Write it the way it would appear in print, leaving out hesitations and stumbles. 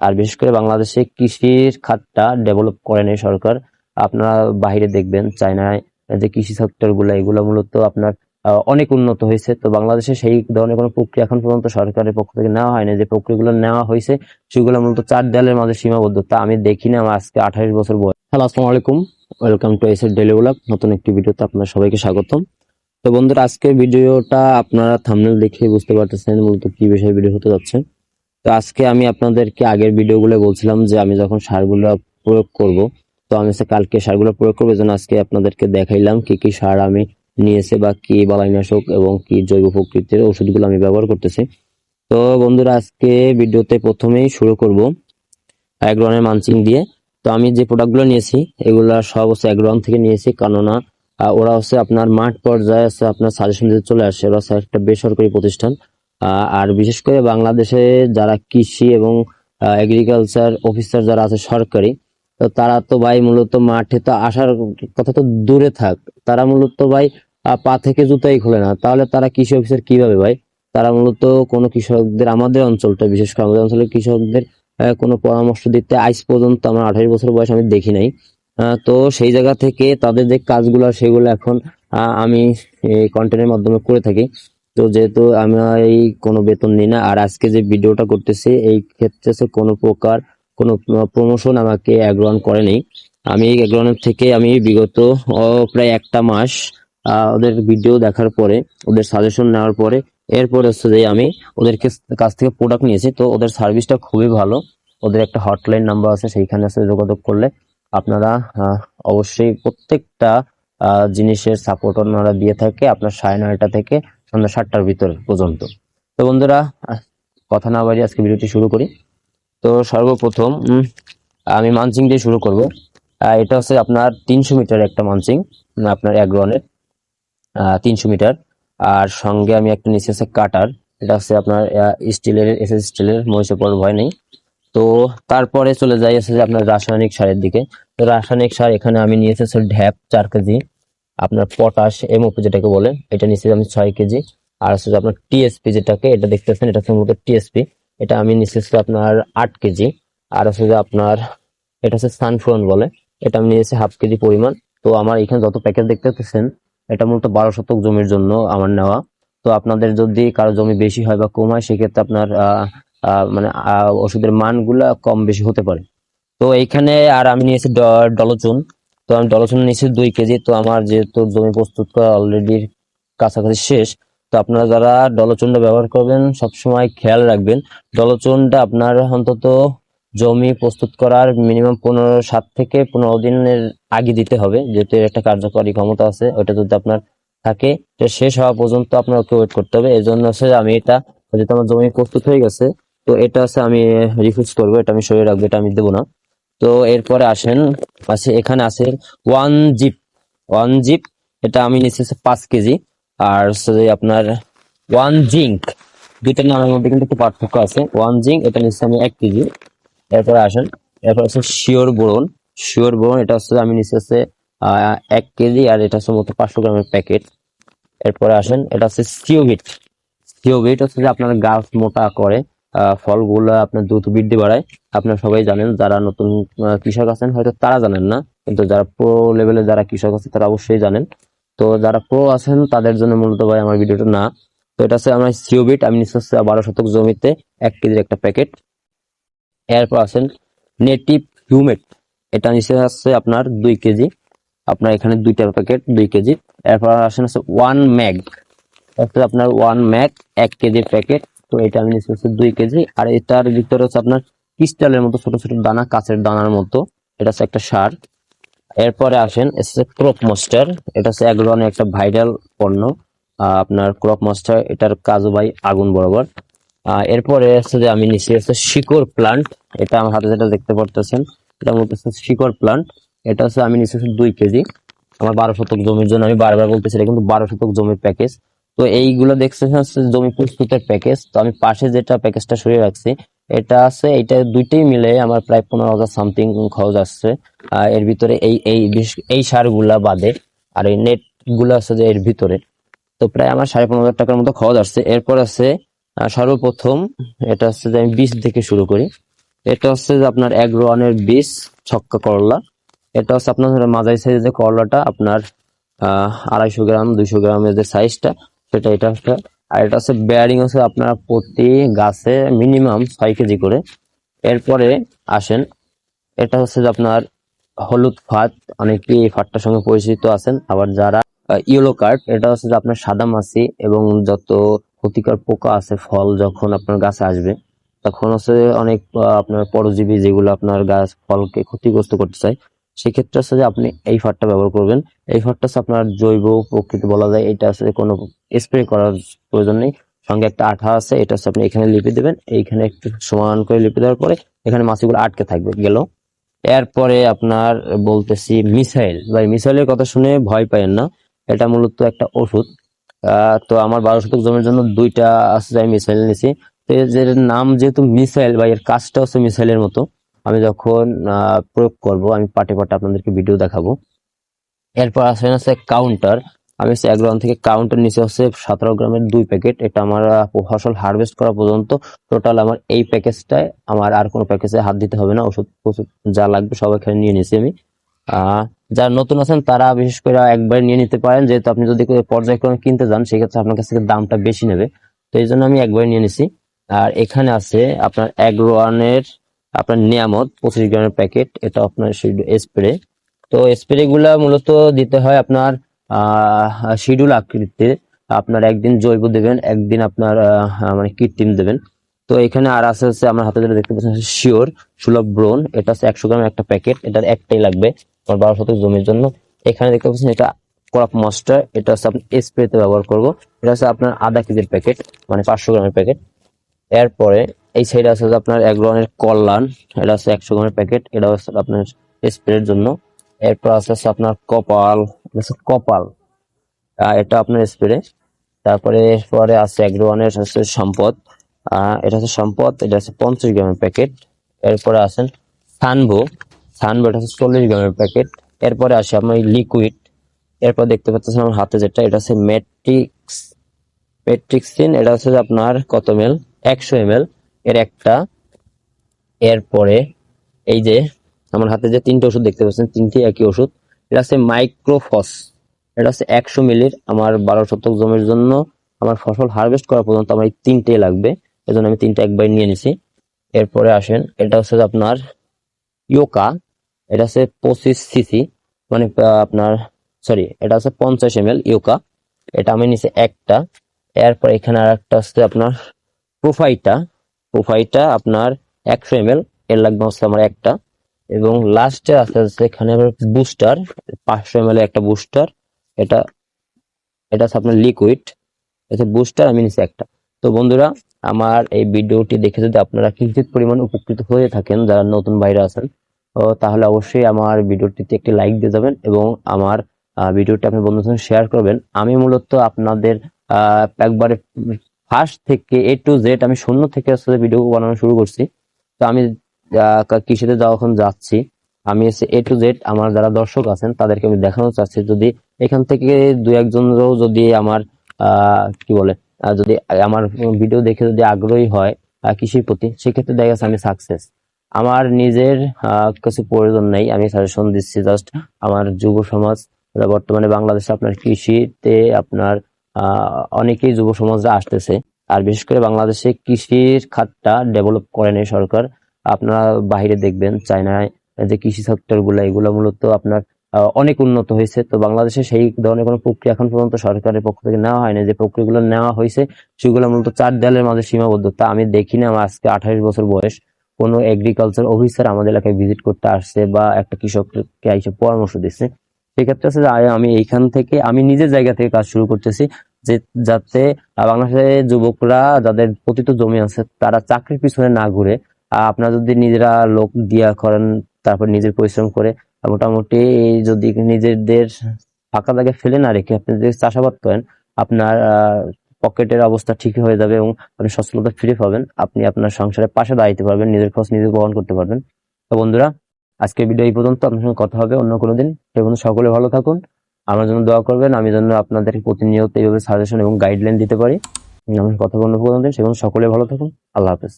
আর বিশেষ করে বাংলাদেশে কৃষির খাতটা ডেভেলপ করেনি সরকার। আপনারা বাইরে দেখবেন চায়নায় যে কৃষি সেক্টর গুলা এগুলো মূলত আপনার অনেক উন্নত হয়েছে। তো বাংলাদেশে সেই ধরনের কোনো প্রক্রিয়া এখন পর্যন্ত সরকারের পক্ষ থেকে নেওয়া হয়নি। যে প্রক্রিয়াগুলো নেওয়া হয়েছে সেগুলো মূলত চার দেয়ালের মাঝে সীমাবদ্ধ। তা আমি দেখি না। আমার আজকে 28 বছর বয়স। হ্যালো, আসসালামু আলাইকুম। ওয়েলকাম টু এসএর ডেইলি ব্লগ। নতুন একটি ভিডিওতে আপনার সবাইকে স্বাগতম। তো বন্ধুরা, আজকের ভিডিওটা আপনারা থাম্বনেল দেখে বুঝতে পারতেছেন মূলত কি বিষয়ে ভিডিও হতে যাচ্ছে। তো আজকে আমি আপনাদেরকে আগের ভিডিওগুলো বলছিলাম যে আমি যখন সারগুলো প্রয়োগ করব, তো আমি কালকে সারগুলো প্রয়োগ করবো। যেন আজকে আপনাদেরকে দেখাইলাম কি কি সার আমি নিয়েছে বা কি বালাইনাশক এবং কি জৈব প্রকৃতির ওষুধগুলো আমি ব্যবহার করতেছি। তো বন্ধুরা, আজকে ভিডিওতে প্রথমেই শুরু করব অ্যাগ্রনের মানচিং দিয়ে। তো আমি যে প্রোডাক্টগুলো নিয়েছি এগুলা সব হচ্ছে অ্যাগ্রন থেকে নিয়েছি, কেননা ওরা হচ্ছে আপনার মাঠ পর্যায়ে হচ্ছে আপনার সাজেশন দিতে চলে আসে। ওরা হচ্ছে একটা বেসরকারি প্রতিষ্ঠান। আর বিশেষ করে বাংলাদেশে যারা কৃষি এবং এগ্রিকালচার অফিসার যারা আছে সরকারি, তো তারা তো ভাই মূলত মাঠে তো আসার কথা তো দূরে থাক, তারা মূলত ভাই পা থেকে জুতাই খোলে না। তাহলে তারা কৃষি অফিসার কিভাবে ভাই? তারা মূলত কোনো কৃষকদের, আমাদের অঞ্চলটা বিশেষ করে আমাদের অঞ্চলের কৃষকদের কোনো পরামর্শ দিতে আজ পর্যন্ত আমার 28 বছর বয়স আমি দেখি নাই। তো সেই জায়গা থেকে তাদের যে কাজগুলো সেগুলো এখন আমি কন্টেন্টের মাধ্যমে করে থাকি। তো যেহেতু আমি এই কোনো বেতন নিই না, আর আজকে যে ভিডিওটা করতেছি এই ক্ষেত্রে কোনো প্রকার কোনো প্রমোশন আমাকে অ্যাগ্রহণ করেনি। আমি অ্যাগ্রহণের থেকে আমি বিগত প্রায় একটা মাস ওদের ভিডিও দেখার পরে, ওদের সাজেশন নেওয়ার পরে, এরপর হচ্ছে যে আমি ওদের কাছ থেকে প্রোডাক্ট নিয়েছি। তো ওদের সার্ভিসটা খুবই ভালো। ওদের একটা হটলাইন নাম্বার আছে, সেইখানে আছে যোগাযোগ করলে আপনারা অবশ্যই প্রত্যেকটা জিনিসের সাপোর্ট ওনারা দিয়ে থাকে আপনার 9:30 থেকে সন্ধ্যা 7টার ভিতর পর্যন্ত। তো বন্ধুরা, কথা না বাড়িয়ে আজকে ভিডিওটি শুরু করি। তো সর্বপ্রথম আমি মানচিং দিয়ে শুরু করব। এটা হচ্ছে আপনার 300 মিটার একটা মানচিং, আপনার অ্যাগ্রনের 300 মিটার। আর সঙ্গে আমি একটা নিচে আছে কাটার, এটা হচ্ছে আপনার স্টিলের, এসএস স্টিলের, মহিষে পড়ার ভয় নেই। তো তারপরে চলে যাই আছে যে আপনার রাসায়নিক সারের দিকে। তো রাসায়নিক সার এখানে আমি নিয়েছি হচ্ছে ঢ্যাপ 4 কেজি, আপনার পটাশ এমওপি যেটাকে বলে এটা নিয়েছি আমি 6 কেজি। আর হচ্ছে যে আপনার টিএসপি যেটাকে এটা দেখতেছেন এটা হচ্ছে মূলত টিএসপি, এটা আমি নিয়েছি হচ্ছে আপনার 8 কেজি। আর হচ্ছে যে আপনার এটা হচ্ছে সানফ্রন বলে, এটা আমি নিয়েছি হাফ কেজি পরিমাণ। তো আমার এখানে যত প্যাকেট দেখতে পাচ্ছেন এটা মূলত 12 শতক জমির জন্য আমার নেওয়া। তো আপনাদের যদি কারো জমি বেশি হয় বা কম হয় সেক্ষেত্রে আপনার মানে ওষুধের মানগুলা কম বেশি হতে পারে। তো এইখানে আর আমি নিয়েছি ডলচুন। তো আমি ডলচুন নিয়েছি 2 কেজি। তো আমার যেহেতু জমি প্রস্তুত করা অলরেডি কাছাকাছি শেষ, তো আপনারা যারা ডলচুনটা ব্যবহার করবেন সবসময় খেয়াল রাখবেন ডলচুনটা আপনার অন্তত জমি প্রস্তুত করার মিনিমাম 7 থেকে 15 দিনের আগে দিতে হবে, যেহেতু এর একটা কার্যকরী ক্ষমতা আছে। ওটা যদি আপনার থাকে তো শেষ হওয়া পর্যন্ত আপনার ওকে ওয়েট করতে হবে। এর জন্য হচ্ছে আমি এটা, যেহেতু আমার জমি প্রস্তুত হয়ে গেছে, তো এটা আছে আমি রিফিউজ করবো, এটা আমি সরিয়ে রাখবো, এটা আমি দেবো না। তো এরপরে আসেন, এখানে আছে ওয়ান জিপ। ওয়ান জিপ এটা আমি নিচ্ছি 5 কেজি। আর হচ্ছে যে আপনার ওয়ান জিঙ্ক, দুইটার নামের মধ্যে কিন্তু একটু পার্থক্য আছে। ওয়ান জিঙ্ক এটা নিচ্ছি আমি 1 কেজি। এরপরে আসেন, এরপর হচ্ছে শিওর বোরন। শিওর বোরন এটা হচ্ছে আমি নিচ্ছি হচ্ছে 1 কেজি, আর এটা হচ্ছে মতো 500 গ্রামের প্যাকেট। এরপরে আসেন, এটা হচ্ছে সিওভিট। সিওভিট হচ্ছে যে আপনার গাছ মোটা করে, ফলগুলো আপনার দ্রুত বৃদ্ধি বাড়ায়। আপনারা সবাই জানেন, যারা নতুন কৃষক আছেন হয়তো তারা জানেন না, কিন্তু যারা প্রো লেভেলে যারা কৃষক আছে তারা অবশ্যই জানেন। তো যারা প্রো আছেন তাদের জন্য মূলত ভাই আমার ভিডিওটা না। তো এটা হচ্ছে আমার সিওভিট, আমি নিচ্ছি 12 শতক জমিতে 1 কেজির একটা প্যাকেট। এরপর আছেন নেটিভ হিউমেট, এটা নিচে আসছে আপনার 2 কেজি। আপনার এখানে দুইটা প্যাকেট 2 কেজি। এরপর আসেন হচ্ছে ওয়ান ম্যাগ, আপনার ওয়ান ম্যাগ 1 কেজির প্যাকেট। তো এটা আমি নিচ্ছি হচ্ছে 2 কেজি। আর এটার ভিতরে হচ্ছে আপনার ক্রিস্টালের মতো ছোট ছোট দানা, কাঁচের দানার মতো, এটা হচ্ছে একটা সার। এরপরে আসেন ক্রপ মাস্টার, এটা হচ্ছে অ্যাগ্রোনের একটা ভাইরাল পণ্য। আপনার ক্রপ মাস্টার, এটার কাজও ভাই আগুন বরাবর। এরপরে হচ্ছে যে আমি নিচ্ছি হচ্ছে শিকড় প্লান্ট, এটা আমার হাতে যেটা দেখতে পারতেছেন এটা মূলত শিকড় প্লান্ট। এটা হচ্ছে আমি নিচ্ছি 2 কেজি। আমার 12 শতক জমির জন্য, আমি বারবার বলতেছি এটা কিন্তু 12 শতক জমির প্যাকেজ। তো এইগুলো দেখছেন হচ্ছে জমি প্রস্তুতের প্যাকেজ। তো আমি পাশে যেটা প্যাকেজটা সরিয়ে রাখছি এটা আছে, এটা দুইটাই মিলে আমার প্রায় 15,000 সামথিং খরচ আসছে। এর ভিতরে এই সারগুলা বাদে আর এই নেট গুলো আছে যে এর ভিতরে, তো প্রায় আমার 15,500 টাকার মতো খরচ আসছে। এরপর আছে সর্বপ্রথম এটা হচ্ছে যে আমি বীজ থেকে শুরু করি। এটা হচ্ছে যে আপনার এগ্রোয়ানের বীজ ছক্কা করলা। এটা হচ্ছে আপনার মাঝারি সাইজের যে করলাটা, আপনার 250 গ্রাম 200 গ্রামের যে সাইজটা, সেটা এটা হচ্ছে। আর এটা হচ্ছে বেয়ারিং হচ্ছে আপনার প্রতি গাছে মিনিমাম 6 কেজি করে। এরপরে আসেন, এটা হচ্ছে যে আপনার হলুদ ফাত, অনেকেই এই ফাতটার সঙ্গে পরিচিত আছেন। আবার যারা ইয়েলো কার্ড, এটা হচ্ছে যে আপনার সাদা মাছি এবং যত ক্ষতিকর পোকা আছে ফল যখন আপনার গাছে আসবে, তখন হচ্ছে অনেক আপনার পরজীবী যেগুলো আপনার গাছ ফলকে ক্ষতিগ্রস্ত করতে চায়, সেক্ষেত্রে হচ্ছে যে আপনি এই ফাতটা ব্যবহার করবেন। এই ফাতটা হচ্ছে আপনার জৈব প্রকৃতি বলা যায়। এটা হচ্ছে কোনো স্প্রে করার প্রয়োজন নেই, সঙ্গে একটা আঠা আছে, এটা হচ্ছে আপনি এখানে লিপে দেবেন। এইখানে একটু সমান করে লিপে দেওয়ার পরে এখানে মাছিগুলো আটকে থাকবে গেল। এরপরে আপনার বলতেছি মিসাইল। ভাই, মিসাইলের কথা শুনে ভয় পাইয়েন না, এটা মূলত একটা ওষুধ। তো আমার 12 শতক জমির জন্য 2টা আছে, আমি মিসাইল নিছি। তো এর নাম যেহেতু মিসাইল, বা এর কাজটা হচ্ছে মিসাইলের মতো, আমি যখন প্রয়োগ করব আমি পাটে পাটে আপনাদেরকে ভিডিও দেখাবো। এরপর আসেন আছে কাউন্টার। আমি হচ্ছে 1 গ্রাম থেকে কাউন্টার নিচে হচ্ছে 17 গ্রামের 2 প্যাকেট। এটা আমার ফসল হারভেস্ট করা পর্যন্ত টোটাল আমার এই প্যাকেজটায়, আমার আর কোনো প্যাকেজে হাত দিতে হবে না। ওষুধ ওষুধ যা লাগবে সব এখানে নিয়ে নিয়েছি আমি। যারা নতুন আছেন তারা বিশেষ করে একবার নিয়ে নিতে পারেন, যেহেতু আপনি যদি পর্যায়ক্রমে কিনতে যান সেক্ষেত্রে আপনার কাছ থেকে দামটা বেশি নেবে। তো এই জন্য আমি একবার নিয়ে নিছি। আর এখানে আছে আপনার এগ্রোয়ানের আপনার নিয়ামত 25 গ্রামের প্যাকেট। এটা আপনার স্প্রে। তো স্প্রে গুলা মূলত দিতে হয় আপনার শিডিউল আকৃতিতে। আপনার একদিন জৈব দেবেন, একদিন আপনার মানে কৃত্রিম দেবেন। তো এখানে আর আছে হচ্ছে আমার হাতে যেটা দেখতে পাচ্ছেন শিওর সুলভ ব্রোন। এটা হচ্ছে 100 গ্রামের একটা প্যাকেট, এটার একটাই লাগবে আমার 12 শতক জমির জন্য। এখানে দেখতে পাচ্ছেন এটা ক্রপ মাস্টার, এটা হচ্ছে আপনি স্প্রেতে ব্যবহার করব। এটা হচ্ছে আপনার আধা কেজির প্যাকেট, মানে 500 গ্রামের প্যাকেট। এরপরে এই সাইডে আছে যে আপনার এগ্রোয়ানের কল্যাণ, এটা হচ্ছে 100 গ্রামের প্যাকেট, এটা হচ্ছে আপনার স্প্রের জন্য। এরপর আছে হচ্ছে আপনার কপাল, এটা হচ্ছে কপাল, এটা আপনার স্প্রে। তারপরে এরপরে আছে এগ্রোয়ানের হচ্ছে সম্পদ, এটা হচ্ছে সম্পদ, এটা হচ্ছে 50 গ্রামের প্যাকেট। এরপরে আছেন সানবো, সানবো এটা হচ্ছে 40 গ্রামের প্যাকেট। এরপরে আসে আপনার লিকুইড। এরপর দেখতে পাচ্ছেন আমার হাতে যেটা, এটা হচ্ছে ম্যাট্রিক্স, ম্যাট্রিক্সিন। এটা হচ্ছে যে আপনার কত এমএল, 100 ml এর একটা। এরপরে এই যে আমার হাতে যে 3টে ওষুধ দেখতে পাচ্ছেন, 3টি একই ওষুধ। এটা হচ্ছে মাইক্রোফস, এটা হচ্ছে 100 মিলির। আমার 12 শতক জমির জন্য আমার ফসল হারভেস্ট করা পর্যন্ত আমার এই 3টে লাগবে, এজন্য আমি 3টা একবার নিয়ে নিছি। এরপরে আসেন, এটা হচ্ছে আপনার ইয়োকা, এটা হচ্ছে 25 সিসি, মানে আপনার সরি, এটা হচ্ছে 50 ml ইয়োকা, এটা আমি নিছি একটা। এরপর এখানে আর একটা হচ্ছে আপনার প্রোফাইটা, প্রোফাইটা আপনার 100 ml, এর লাগবে হচ্ছে আমার একটা। এবং লাস্টে আছে হচ্ছে এখানে আবার বুস্টার, 500 ml একটা বুস্টার। এটা এটা হচ্ছে আপনার লিকুইড, এটা বুস্টার আমি নিছি একটা। তো বন্ধুরা, আমার এই ভিডিওটি দেখে যদি আপনারা কিঞ্চিত পরিমাণ উপকৃত হয়ে থাকেন, যারা নতুন বাইরে আছেন, তাহলে অবশ্যই আমার ভিডিওটিতে একটি লাইক দিয়ে যাবেন এবং আমার ভিডিওটি আপনার বন্ধুদের সঙ্গে শেয়ার করবেন। আমি মূলত আপনাদের একবারে ফার্স্ট থেকে A to Z, আমি শূন্য থেকে আসলে ভিডিও বানানো শুরু করছি। তো আমি কৃষিতে যখন যাচ্ছি, আমি A to Z আমার যারা দর্শক আছেন তাদেরকে আমি দেখানো চাচ্ছি। যদি এখান থেকে 2-1জনও যদি আমার কি বলে যদি আমার ভিডিও দেখে যদি আগ্রহী হয় কৃষির প্রতি, সেক্ষেত্রে দেখা যাচ্ছে আমি সাকসেস। আমার নিজের কিছু প্রয়োজন নেই, আমি সাজেশন দিচ্ছি জাস্ট আমার যুব সমাজ, বর্তমানে বাংলাদেশে আপনার কৃষিতে আপনার অনেকেই যুব সমাজরা আসতেছে। আর বিশেষ করে বাংলাদেশে কৃষির খাতটা ডেভেলপ করেনি সরকার। আপনারা বাইরে দেখবেন চায়নায় যে কৃষি সেক্টর গুলা, এগুলো মূলত আপনার অনেক উন্নত হয়েছে। তো বাংলাদেশে সেই ধরনের কোনো প্রক্রিয়া এখন পর্যন্ত সরকারের পক্ষ থেকে নেওয়া হয়নি। যে প্রক্রিয়াগুলো নেওয়া হয়েছে সেগুলো মূলত 4 দেয়ালের মাঝে সীমাবদ্ধ। তা আমি দেখি না আমার আজকে 28 বছর বয়স কোনো এগ্রিকালচার অফিসার আমাদের এলাকায় ভিজিট করতে আসছে বা একটা কৃষককে এসে পরামর্শ দিচ্ছে। সেক্ষেত্রে হচ্ছে যে আমি এইখান থেকে আমি নিজের জায়গা থেকে কাজ শুরু করতেছি, যে যাতে বাংলাদেশের যুবকরা যাদের পতিত জমি আছে তারা চাকরির পিছনে না ঘুরে, আপনারা যদি নিজেরা লোক দিয়া করেন, তারপর নিজের পরিশ্রম করে মোটামুটি যদি নিজেদের ফাঁকা জায়গায় ফেলে না রেখে আপনি যদি চাষাবাদ করেন, আপনার পকেটের অবস্থা ঠিক হয়ে যাবে এবং আপনি সচ্ছলতা ফিরে পাবেন। আপনি আপনার সংসারের পাশে দাঁড়াতে পারবেন, নিজের খরচ নিজে বহন করতে পারবেন। তো বন্ধুরা, আজকের ভিডিও এই পর্যন্ত। আপনার সঙ্গে কথা হবে অন্য কোনো দিন। সে পর্যন্ত সকলে ভালো থাকুন, আমার জন্য দোয়া করবেন, আমি যেন আপনাদের প্রতিনিয়ত এইভাবে সাজেশন এবং গাইডলাইন দিতে পারি। আমার কথা বন্ধ করে দিন, সে পর্যন্ত সকলে ভালো থাকুন। আল্লাহ হাফেজ।